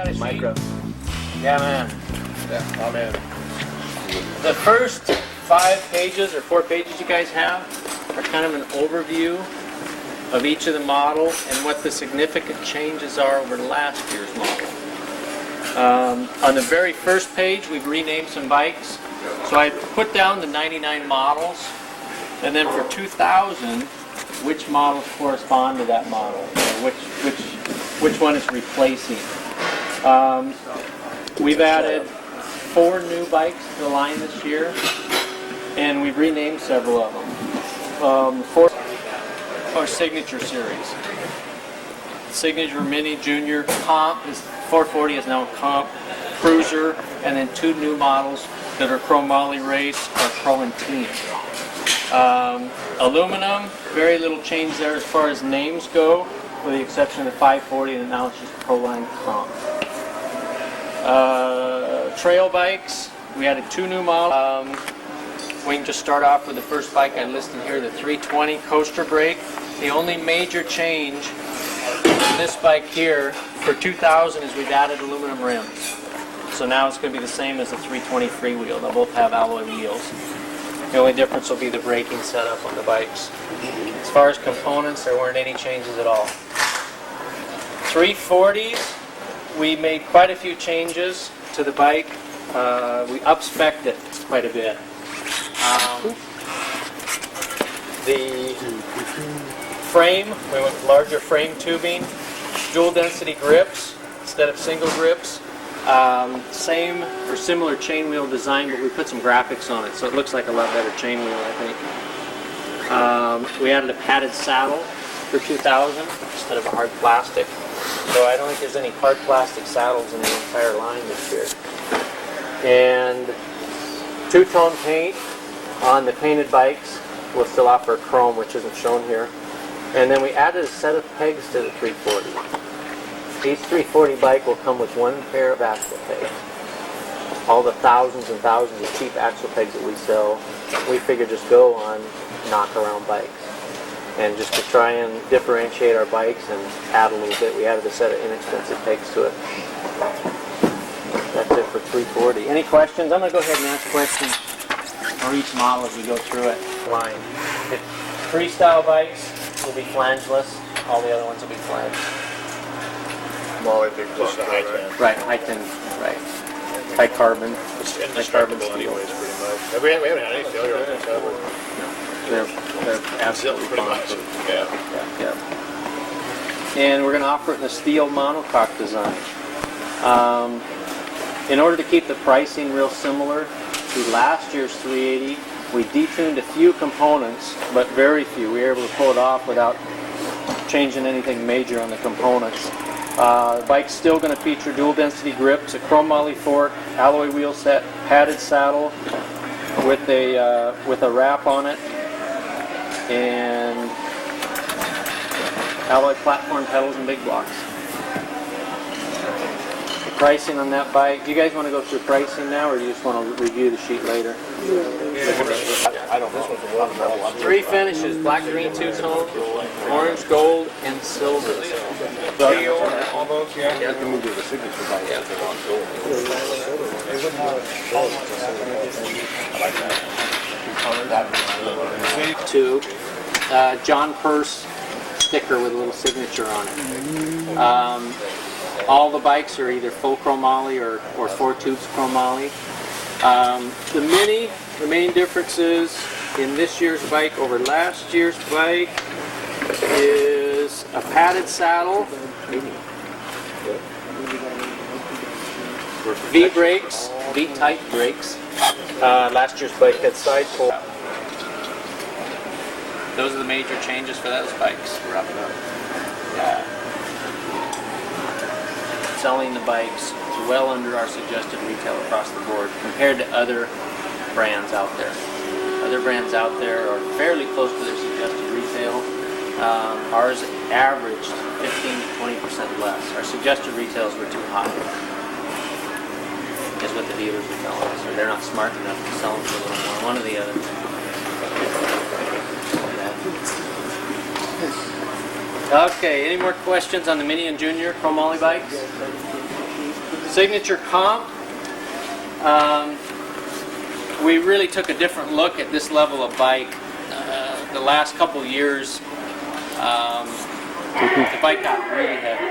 got a Micro. Yeah, man. Yeah, I'm in. The first 5 pages or 4 pages you guys have are kind of an overview of each of the model and what the significant changes are over last year's model. On the very first page, we've renamed some bikes. So I put down the 99 models, and then for 2000, which models correspond to that model, or which one is replacing. We've added 4 new bikes to the line this year, and we've renamed several of them. 4 our Signature series. Signature Mini Junior Comp is 440 is now Comp Cruiser, and then 2 new models that are chromoly race are Pro and Team. Aluminum, very little change there as far as names go, with the exception of the 540, and now it's just Pro Line Comp. Trail bikes, we added 2 new models. We can just start off with the first bike I listed here, the 320 Coaster Brake. The only major change in this bike here for 2000 is we've added aluminum rims. So now it's going to be the same as the 320 freewheel. They'll both have alloy wheels. The only difference will be the braking setup on the bikes. As far as components, there weren't any changes at all. 340s, we made quite a few changes to the bike. We up-spec'd it quite a bit. The frame, we went with larger frame tubing, dual density grips instead of single grips. Same or similar chain wheel design, but we put some graphics on it, so it looks like a lot better chain wheel, I think. We added a padded saddle for 2000 instead of a hard plastic. So I don't think there's any hard plastic saddles in the entire line this year. And 2-tone paint on the painted bikes. We'll still offer chrome, which isn't shown here. And then we added a set of pegs to the 340. Each 340 bike will come with 1 pair of axle pegs. All the thousands and thousands of cheap axle pegs that we sell, we figure just go on knock-around bikes. And just to try and differentiate our bikes and add a little bit, we added a set of inexpensive pegs to it. That's it for 340. Any questions? I'm going to go ahead and ask questions for each model as we go through it. Line. Freestyle bikes will be flangeless. All the other ones will be flanged. Molly, big plus the high 10. Right, high 10, right. High carbon. It's indestructible anyways, pretty much. We haven't had any failure on this ever. They're absolutely pretty much. Yeah. And we're going to offer it in a steel monocoque design. In order to keep the pricing real similar to last year's 380, we detuned a few components, but very few. We were able to pull it off without changing anything major on the components. The bike's still going to feature dual density grips, a chromoly fork, alloy wheel set, padded saddle with a wrap on it, and alloy platform pedals and big blocks. The pricing on that bike, do you guys want to go through pricing now, or do you just want to review the sheet later? I don't know. 3 finishes, black, green, 2-tone, orange, gold, and silver. All those, yeah. You can move to the signature bike if they want gold. I like that. 2, John Purse sticker with a little signature on it. All the bikes are either full chromoly or 4 tubes chromoly. The Mini, the main differences in this year's bike over last year's bike is a padded saddle, V-brakes, V-type brakes. Last year's bike had side pull. Those are the major changes for those bikes. Wrap it up. Yeah. Selling the bikes well under our suggested retail across the board compared to other brands out there. Other brands out there are fairly close to their suggested retail. Ours averaged 15 to 20% less. Our suggested retails were too high, is what the dealers were telling us, or they're not smart enough to sell them for a little more. One or the other. Okay, any more questions on the Mini and Junior chromoly bikes? Signature comp. We really took a different look at this level of bike. The last couple years, the bike got really heavy.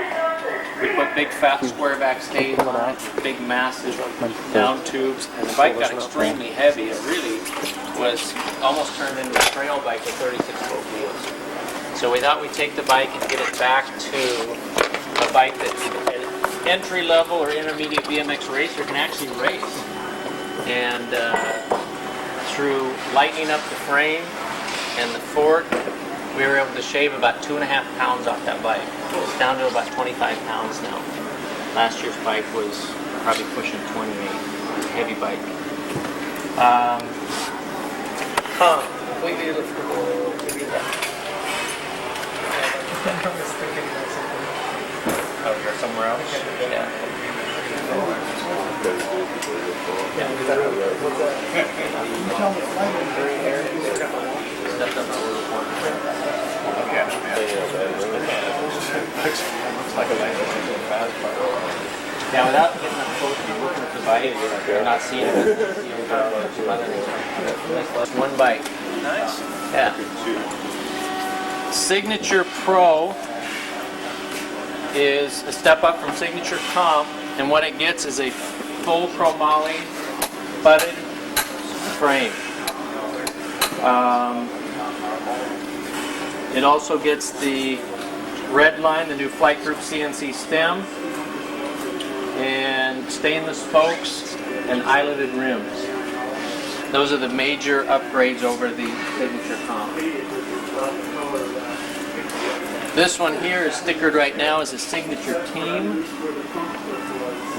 We put big fat square back stays on it, big massive down tubes, and the bike got extremely heavy. It really was almost turned into a trail bike with 36-foot wheels. So we thought we'd take the bike and get it back to a bike that's an entry level or intermediate BMX racer can actually race. And through lightening up the frame and the fork, we were able to shave about 2.5 pounds off that bike. It's down to about 25 pounds now. Last year's bike was probably pushing 28. It was a heavy bike. Completely over here somewhere else? Yeah. Now, without getting up close to you looking at the bike, you're not seeing it. That's one bike. Nice. Yeah. Signature Pro is a step up from Signature Comp, and what it gets is a full chromoly butted frame. It also gets the Redline, the new Flight Group CNC stem, and stainless spokes and eyeletted rims. Those are the major upgrades over the Signature Comp. This one here is stickered right now as a Signature Team,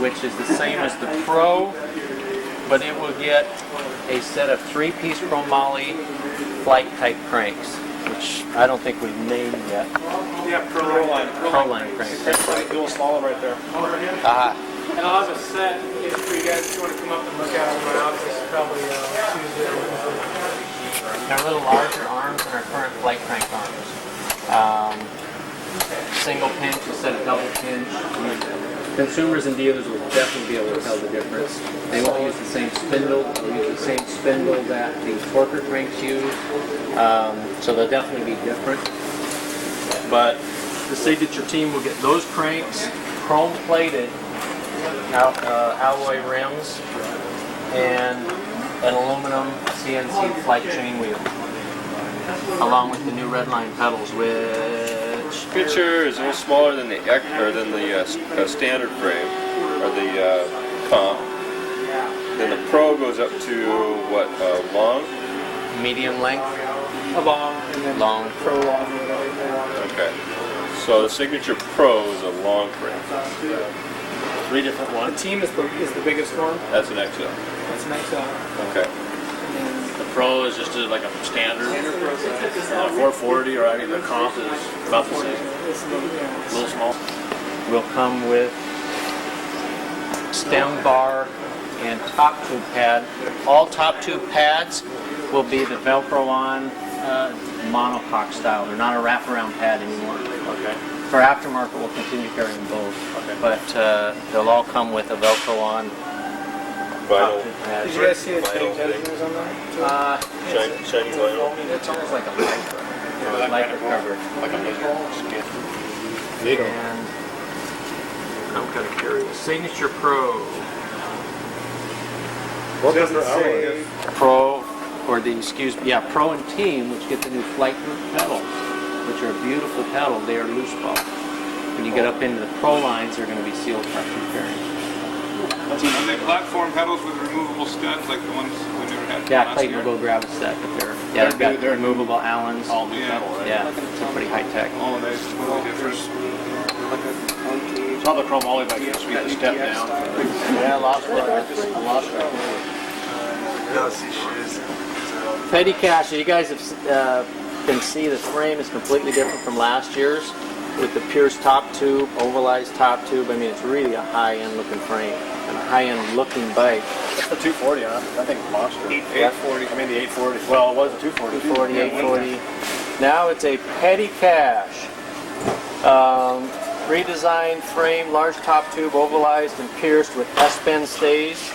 which is the same as the Pro, but it will get a set of 3-piece chromoly flight type cranks, which I don't think we've named yet. Yeah, Pro line cranks. That's right, dual slalom right there. Aha. And I'll have a set for you guys if you want to come up and look at them. My office is probably Tuesday. They're a little larger arms than our current flight crank arms. Single pinch instead of double pinch. Consumers and dealers will definitely be able to tell the difference. They won't use the same spindle. They'll use the same spindle that the torquer cranks use. So they'll definitely be different. But the Signature Team will get those cranks, chrome plated, alloy rims, and an aluminum CNC flight chain wheel, along with the new Redline pedals, which Signature is a little smaller than the standard frame, or the comp. Then the Pro goes up to what, long? medium length, Long, and then long. Pro long, whatever. Okay. So the Signature Pro is a long frame. 3 different The ones? Team is the biggest one. That's an XL. That's an XL. Okay. The Pro is just like a standard. Standard Pro size. 440, or I mean the comp is about the same. It's A little small. Will come with stem bar and top tube pad. All top tube pads will be the Velcro on monocoque style. They're not a wraparound pad anymore. Okay. For aftermarket, we'll continue carrying both. Okay. But they'll all come with a Velcro on top Vinyl. tube pad. Did you guys see the Vinyl tank thing. tenders on that? Shiny vinyl. It's almost like a lycra cover. Like a lizard skin. And I'm kind of curious. Signature Pro. What does it say? Pro, or the, Pro and Team, which get the new Flight Group pedals, which are a beautiful pedal. They are loose ball. When you get up into the Pro lines, they're going to be seal traction bearings. Are they platform pedals with removable studs like the ones we never had? Yeah, last Clayton year? will go grab a set, but they've got they're removable Allens. All new Yeah. metal, right? Yeah, it's pretty high tech. Oh, that's totally different. It's not the chrome ollie bike, it's the step down. Yeah, lost Petty cash, you guys can see the frame is completely different from last year's with the Pierce top tube, ovalized top tube. I mean, it's really a high-end looking frame and a high-end looking bike. That's the 240, huh? I think it's monster. 840. I mean the 840. Well, it was a 240. 240, 840. Now it's a petty cash. redesigned frame, large top tube, ovalized and pierced with S-bend stays.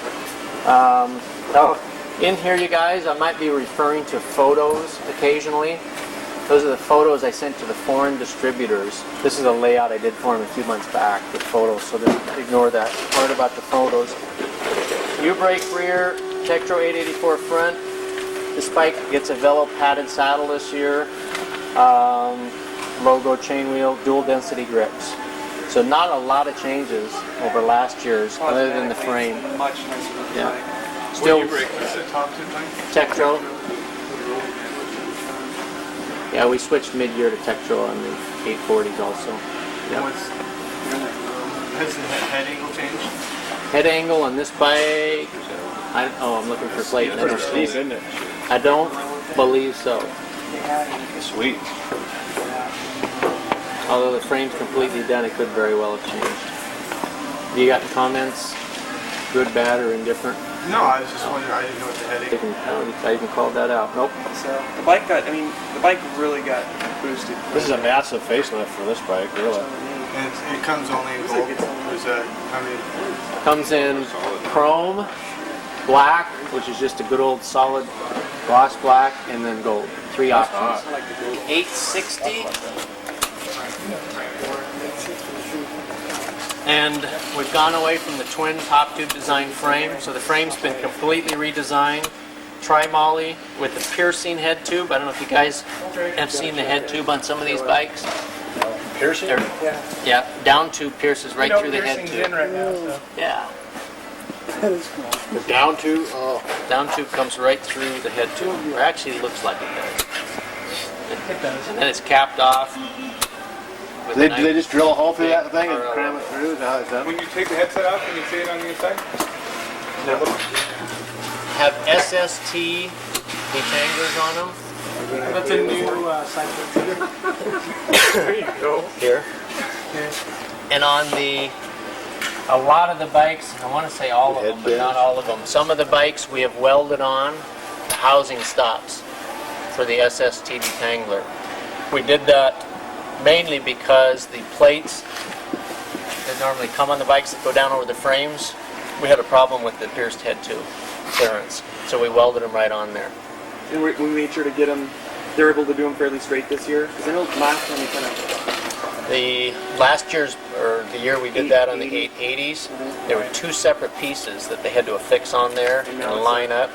In here, you guys, I might be referring to photos occasionally. Those are the photos I sent to the foreign distributors. This is a layout I did for them a few months back with photos, so just ignore that part about the photos. U-brake rear, Tektro 884 front. This bike gets a Velo padded saddle this year. Logo chain wheel, dual density grips. So not a lot of changes over last year's other than the frame. Much nicer than the bike. Still What brake is it? Top tube bike? Tektro. Yeah, we switched mid-year to Tektro on the 840s also. Yeah. Has the head angle changed? Head angle on this bike. I'm looking for plate numbers. Steep, isn't it? I don't believe so. Sweet. Although the frame's completely done, it could very well have changed. Do you got comments? Good, bad, or indifferent? No, I was just wondering. I didn't know what the head angle. I even called that out. Nope. So the bike really got boosted. This is a massive facelift for this bike, really. And it comes only in gold. Is that how many? Comes in chrome, black, which is just a good old solid gloss black, and then gold. 3 options. 860. And we've gone away from the twin top tube design frame, so the frame's been completely redesigned. Tri-moly with the piercing head tube. I don't know if you guys have seen the head tube on some of these bikes. Piercing? Yeah, down tube pierces right through the head piercing's in tube. right now, so. Yeah, The down tube? Oh. down tube comes right through the head tube. Or actually, it looks like it does. It does. And then it's capped off. with Do a they just drill a hole through that thing and Or, cram it through? Is that how it's done? When you take the headset off, can you see it on the inside? have SST detanglers on them. That's a new cycle. There you go. Here. And on a lot of the bikes, I want to say all of them, but not all of them. Some of the bikes we have welded on the housing stops for the SST detangler. We did that mainly because the plates that normally come on the bikes that go down over the frames, we had a problem with the pierced head tube clearance. So we welded them right on there. And we made sure to get them. They're able to do them fairly straight this year. Because I know last time we kind of. The last year's, or the year we did that on the 880s, there were two separate pieces that they had to affix on there and line up.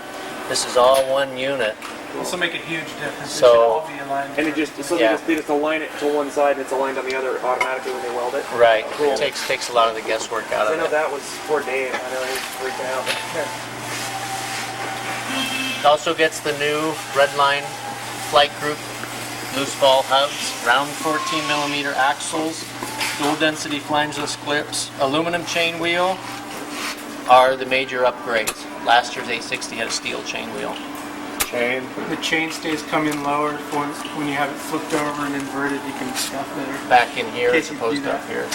This is all one unit. This will make a huge difference. So- It should all be aligned. And it just Yeah. they just align it to one side and it's aligned on the other automatically when they weld it. Right. Cool. It takes a lot of the guesswork out I of know it. that was for Dave. I know he was freaking out. It also gets the new Redline Flight Group loose ball hubs, round 14mm axles, dual density flangeless clips, aluminum chain wheel are the major upgrades. Last year's 860 had a steel chain wheel. Chain. The chain stays come in lower. When you have it flipped over and inverted, you can stuff better. Back in here In as case you opposed do to up that. here.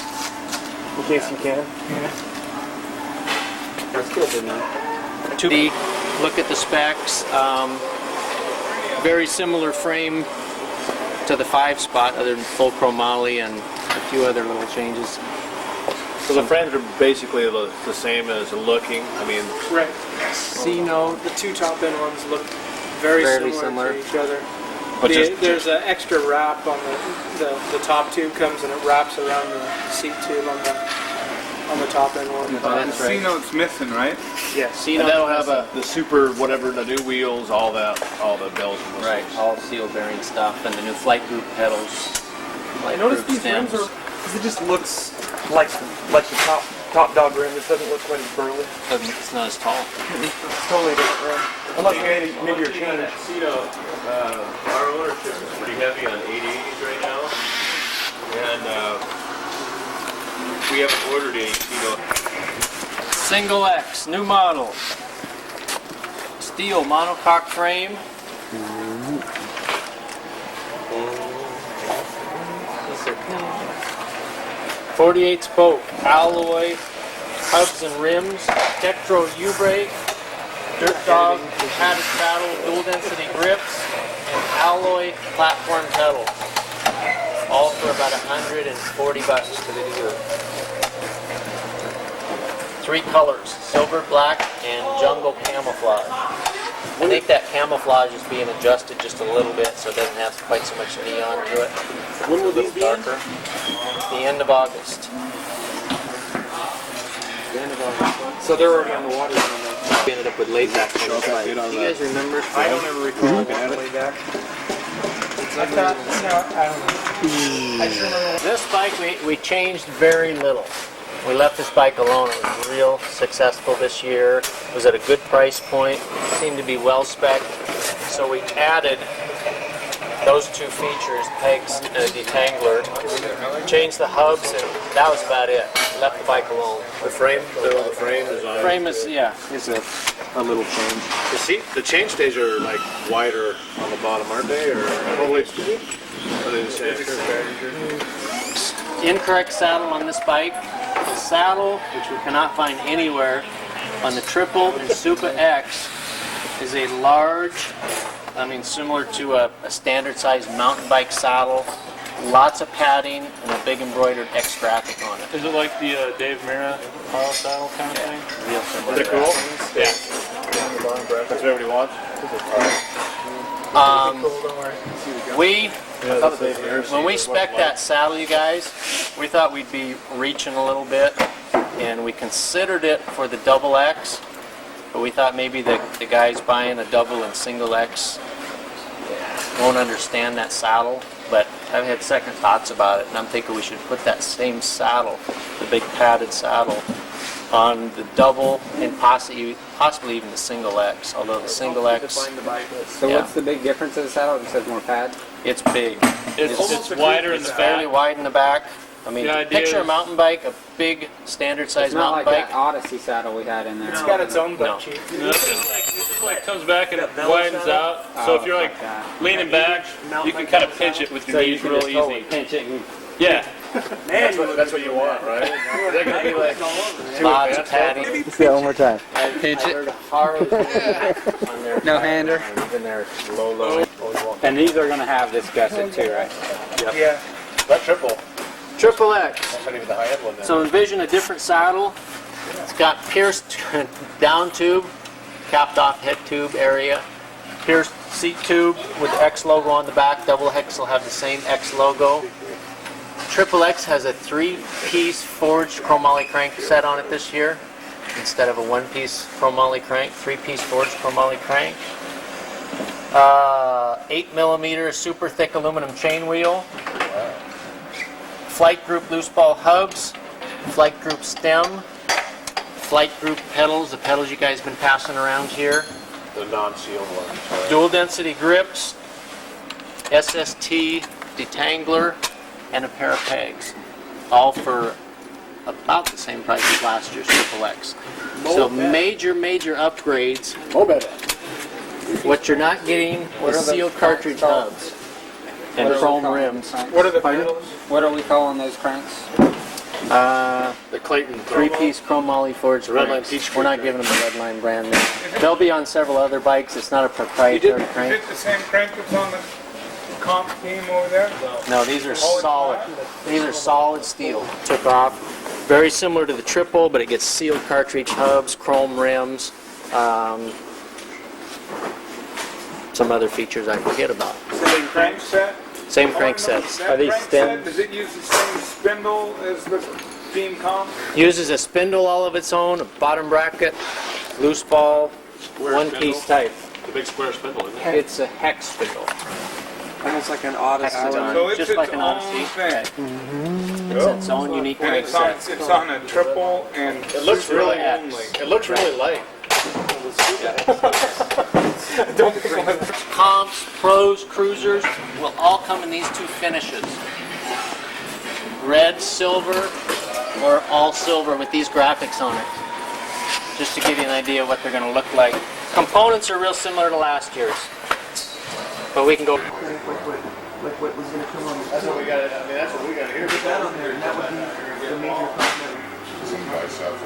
In case you can. Yeah. That's still good enough. Look at the specs. Very similar frame to the 5-spot, other than full chromoly and a few other little changes. So the frames are basically the same as looking. I mean, Right. No, the two top end ones look very Fairly similar to each other. But There's an extra wrap on the top tube comes and it wraps around the seat tube on the top end one. Oh, that's right. C-note's missing, right? Yes. and that'll have the super whatever, the new wheels, all the bells and whistles. Right, all seal bearing stuff and the new Flight Group pedals. I Flight noticed Group these rims stems. are, because it just looks like the top dog rim. It doesn't look quite as burly. It's not as tall. It's totally different rim. Unless you made your change. C-note, our ownership is pretty heavy on 880s right now, and we haven't ordered any C-note. Single X, new model. Steel monocoque frame. 48 spoke, alloy, hubs and rims, Tektro U-brake, Dirt Dog, padded saddle, dual density grips, and alloy platform pedals. all for about $140 to do. 3 colors, silver, black, and jungle camouflage. I think that camouflage is being adjusted just a little bit so it doesn't have quite so much neon to it. When will these be in? Darker. The end of August. The end of August. So they're already on the water on them. We ended up with laid back. Do you guys remember? I don't ever recall looking at it. Laid back. I thought, I don't know. I just remember This bike we changed very little. We left this bike alone. It was real successful this year. It was at a good price point. Seemed to be well spec'd. So we added those 2 features, pegs and a detangler. Changed the hubs, and that was about it. Left the bike alone. The frame design. Frame is, yeah, is A little change. The seat, the chain stays are like wider on the bottom, aren't they? Or are they the same? incorrect saddle on this bike. The saddle, which we cannot find anywhere, on the Triple and Super X is a large, similar to a standard size mountain bike saddle. Lots of padding and a big embroidered X graphic on it. Is it like the Dave Mira Carl saddle kind of thing? Real similar. Is it cool? Yeah. That's what everybody wants? When we spec'd that saddle, you guys, we thought we'd be reaching a little bit, and we considered it for the double X, but we thought maybe the guys buying a double and single X won't understand that saddle. But I've had second thoughts about it, and I'm thinking we should put that same saddle, the big padded saddle, on the double and possibly even the single X. Although the single X, So what's the big difference of the saddle? It just has more pad? it's big. It's wider in It's the fairly back. wide in the back. The idea Picture a is- mountain bike, a big standard size It's not mountain like bike. that Odyssey saddle we had in there. It's got its own butt No. cheek. It like comes back and it widens out. So if you're like leaning back, you can kind of pinch it with your So you knees can real just totally easy. pinch it and Yeah. That's what you want, right? Is that going to be like Lots of padding. say it one more time. Pinch it. On their No hander. Even their low. And these are going to have this gusset too, right? Yeah. that triple. Triple X. That's not even the high end one then. So envision a different saddle. It's got pierced down tube, capped off head tube area, pierced seat tube with the X logo on the back. Double X will have the same X logo. Triple X has a 3-piece forged chromoly crank set on it this year instead of a 1-piece chromoly crank. 3-piece forged chromoly crank. 8mm super thick aluminum chain wheel. Flight group loose ball hubs. Flight group stem. Flight group pedals, the pedals you guys have been passing around here. The non-sealed ones. Right? Dual density grips. SST detangler. And a pair of pegs, all for about the same price as last year's Triple X. So major upgrades. What you're not getting is sealed cartridge hubs and chrome rims. What are the pedals? What are we calling those cranks? The Clayton 3-piece chromoly forged Redline cranks. Peach We're not giving them a Redline brand name. They'll be on several other bikes. It's not a proprietary Is crank. it the same crank that's on the comp team over there? No, these are solid. These are solid steel. Took off. Very similar to the Triple, but it gets sealed cartridge hubs, chrome rims, some other features I forget about. Same crank set? Same crank sets. That Are these crank stems? set, does it use the same spindle as the team comp? Uses a spindle all of its own, a bottom bracket, loose ball, one-piece type. The big square spindle, isn't it? It's a hex spindle. Almost like an Odyssey. Hexagon. So it's Just its like an own Odyssey. thing. It's its own unique And crank set. it's on a triple and It looks really X. It looks really light. Comps, pros, cruisers will all come in these 2 finishes. Red, silver, or all silver with these graphics on it. Just to give you an idea of what they're going to look like. Components are real similar to last year's. But we can go. That's what we got. That's what we got here. By South